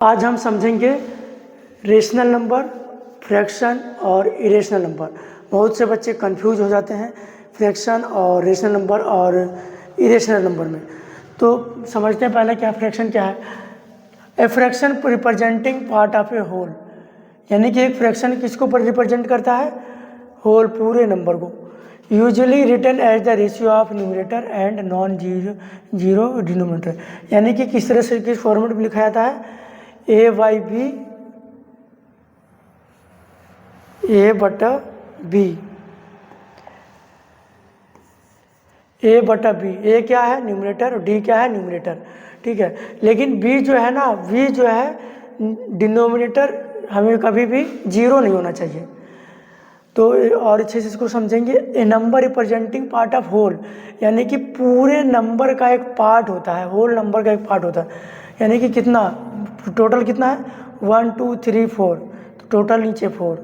आज हम समझेंगे रेशनल नंबर, फ्रैक्शन और इरेशनल नंबर। बहुत से बच्चे कंफ्यूज हो जाते हैं फ्रैक्शन और रेशनल नंबर और इरेशनल नंबर में। तो समझते हैं पहले क्या फ्रैक्शन क्या है। A fraction representing part of a whole, यानी कि एक फ्रैक्शन किसको रिप्रेजेंट करता है? होल, पूरे नंबर को। Usually written as the ratio of numerator and non zero denominator, यानी कि किस तरह से किस फॉर्मेट में लिखा जाता है? ए बाई बी, ए बटा बी, ए बटा बी। ए क्या है? न्यूमरेटर, और डी क्या है? न्यूमरेटर, ठीक है। लेकिन बी जो है ना, बी जो है डिनोमिनेटर हमें कभी भी जीरो नहीं होना चाहिए। तो और अच्छे से इसको समझेंगे। A number representing part of whole, यानी कि पूरे नंबर का एक पार्ट होता है, होल नंबर का एक पार्ट होता है। यानी कि कितना टोटल कितना है? 1 2 3 4, तो टोटल नीचे 4,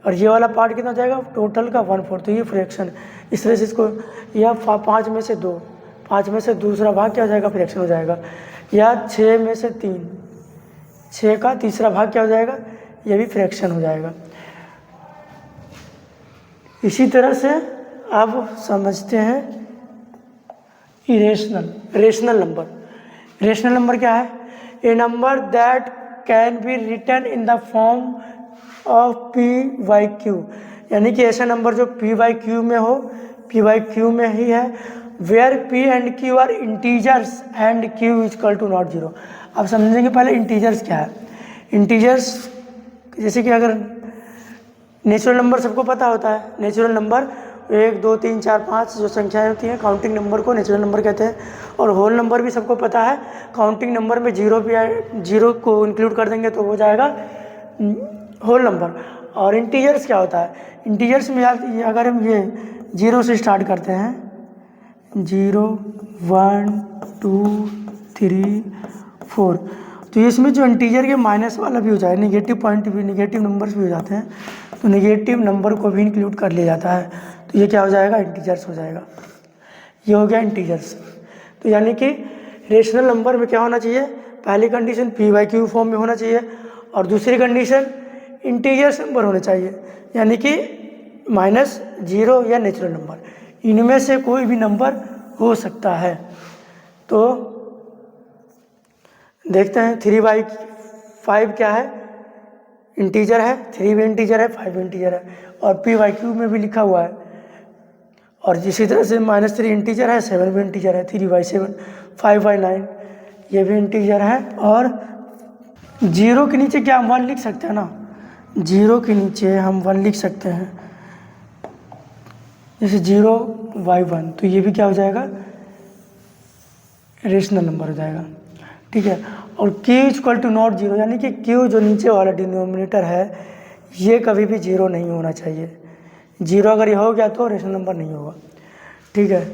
और ये वाला पार्ट कितना जाएगा? टोटल का 1/4। तो ये फ्रैक्शन, इस तरह से इसको, या 5 में से 2, 5 में से दूसरा भाग क्या हो जाएगा? फ्रैक्शन हो जाएगा। या 6 में से 3, 6 का तीसरा भाग क्या हो जाएगा? ये भी फ्रैक्शन हो जाएगा। इसी तरह से अब समझते हैं रेशनल नंबर। रेशनल नंबर क्या है? A number that can be written in the form of p by Q, यानी कि ऐसा नंबर जो पी बाई क्यू में हो, पी बाई क्यू में ही है, where P and Q are integers and Q is equal to not zero. अब समझेंगे पहले इंटीजर्स क्या है। इंटीजर्स जैसे कि अगर नेचुरल नंबर सबको पता होता है, नेचुरल नंबर 1 2 3 4 5 जो संख्याएं होती हैं, काउंटिंग नंबर को नेचुरल नंबर कहते हैं। और होल नंबर भी सबको पता है, काउंटिंग नंबर में जीरो को इंक्लूड कर देंगे तो हो जाएगा होल नंबर। और इंटीजर्स क्या होता है? इंटीजर्स में अगर हम ये 0 से स्टार्ट करते हैं, 0 1 2 3 4, तो इसमें जो इंटीजर के माइनस वाला भी हो जाए, नेगेटिव पॉइंट भी, नेगेटिव नंबर्स भी हो जाते हैं, तो नेगेटिव नंबर को भी इंक्लूड कर लिया जाता है। तो ये क्या हो जाएगा? इंटीजर्स हो जाएगा। ये हो गया इंटीजर्स। तो यानी कि रेशनल नंबर में क्या होना चाहिए? पहली condition P by Q form में होना चाहिए, और दूसरी कंडीशन इंटीजर्स नंबर होने चाहिए, यानी कि -0 या नेचुरल नंबर, इनमें से कोई भी नंबर हो सकता है। तो देखते हैं 3/5 क्या है? इंटीजर है, 3 भी इंटीजर है, 5 भी इंटीजर है, और पी बाई क्यू में भी लिखा हुआ है। और इसी तरह से -3 इंटीजर है, 7 भी इंटीजर है, 3/7, 5/9 ये भी इंटीजर है। और 0 के नीचे क्या हम 1 लिख सकते हैं ना? 0 के नीचे हम 1 लिख सकते हैं, जैसे 0/1, तो ये भी क्या हो जाएगा? रेशनल नंबर हो जाएगा, ठीक है। और Q equal to not zero, यानी कि Q जो नीचे वाला डिनोमिनेटर है, ये कभी भी 0 नहीं होना चाहिए। 0 अगर ये हो गया तो रेशनल नंबर नहीं होगा, ठीक है।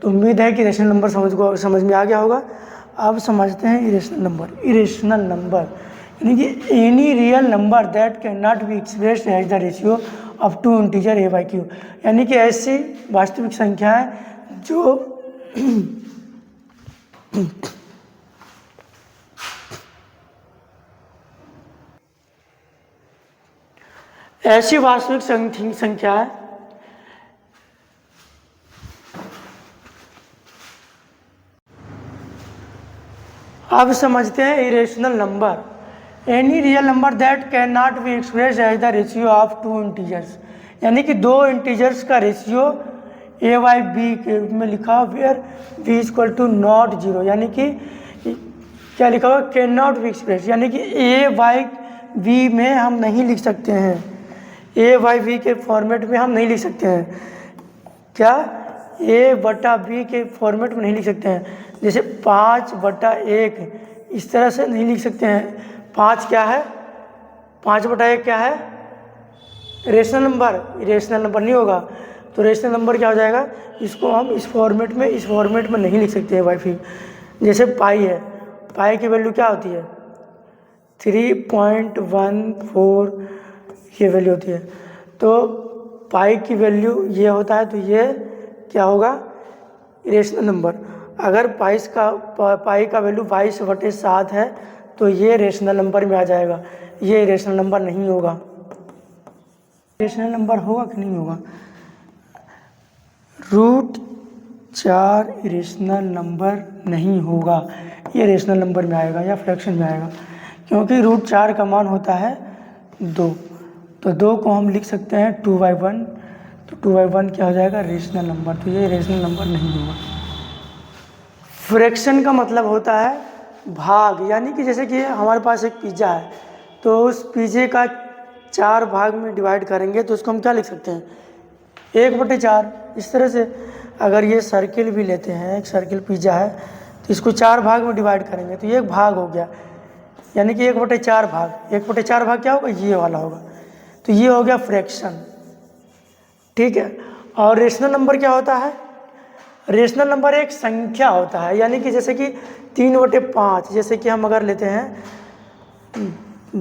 तो उम्मीद है कि रेशनल नंबर समझ में आ गया होगा। अब समझते हैं इरेशनल नंबर। इरेशनल नंबर यानी कि any real number that can not be expressed as the ratio of 2 integer A by Q, यानी कि ऐसी वास्तविक संख्या है जो ऐसी वास्तविक संख्या है अब समझते हैं irrational number. Any real number that can not be express as the ratio of 2 integers, यानी कि 2 इंटीजर्स का रेशियो ए बाई बी के रूप में लिखा, where B equal to not zero, यानी कि क्या लिखा हुआ? कैन नॉट बी एक्सप्रेस, यानी कि ए बाई बी में हम नहीं लिख सकते हैं, ए बाई बी के फॉर्मेट में हम नहीं लिख सकते हैं। क्या? ए बटा बी के फॉर्मेट में नहीं लिख सकते हैं। जैसे 5/1 इस तरह से नहीं लिख सकते हैं। 5 क्या है? 5/1 क्या है? रेशनल नंबर, रेशनल नंबर नहीं होगा। तो रेशनल नंबर क्या हो जाएगा? इसको हम इस फॉर्मेट में नहीं लिख सकते हैं बाई बी। जैसे पाई है, पाई की वैल्यू क्या होती है? 3.14 ये वैल्यू होती है। तो पाई की वैल्यू ये होता है, तो ये क्या होगा? Rational number. अगर पाई का वैल्यू 22/7 है तो ये रेशनल नंबर में आ जाएगा, ये इरेशनल नंबर नहीं होगा। रेशनल नंबर होगा कि नहीं होगा? √4 इरेशनल नंबर नहीं होगा, ये रेशनल नंबर में आएगा या फ्रैक्शन में आएगा, क्योंकि √4 का मान होता है 2, तो 2 को हम लिख सकते हैं 2/1, तो 2/1 क्या हो जाएगा? रेशनल नंबर, तो ये रेशनल नंबर नहीं होगा। फ्रैक्शन का मतलब होता है भाग, यानी कि जैसे कि हमारे पास एक पिज़्ज़ा है, तो उस पिज़्ज़े का 4 भाग में डिवाइड करेंगे तो उसको हम क्या लिख सकते हैं? 1/4। इस तरह से अगर ये सर्किल भी लेते हैं, एक सर्किल पिज़्ज़ा है, तो इसको 4 भाग में डिवाइड करेंगे तो ये एक भाग हो गया, यानी कि 1/4 भाग। 1/4 भाग क्या होगा? ये वाला होगा, तो ये हो गया फ्रैक्शन। ठीक है। और रेशनल नंबर क्या होता है? रेशनल नंबर एक संख्या होता है, यानी कि जैसे कि 3/5, जैसे कि हम अगर लेते हैं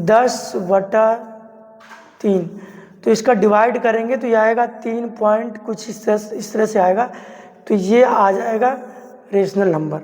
10/3, तो इसका डिवाइड करेंगे तो ये आएगा 3 पॉइंट कुछ इस तरह से आएगा, तो ये आ जाएगा रेशनल नंबर।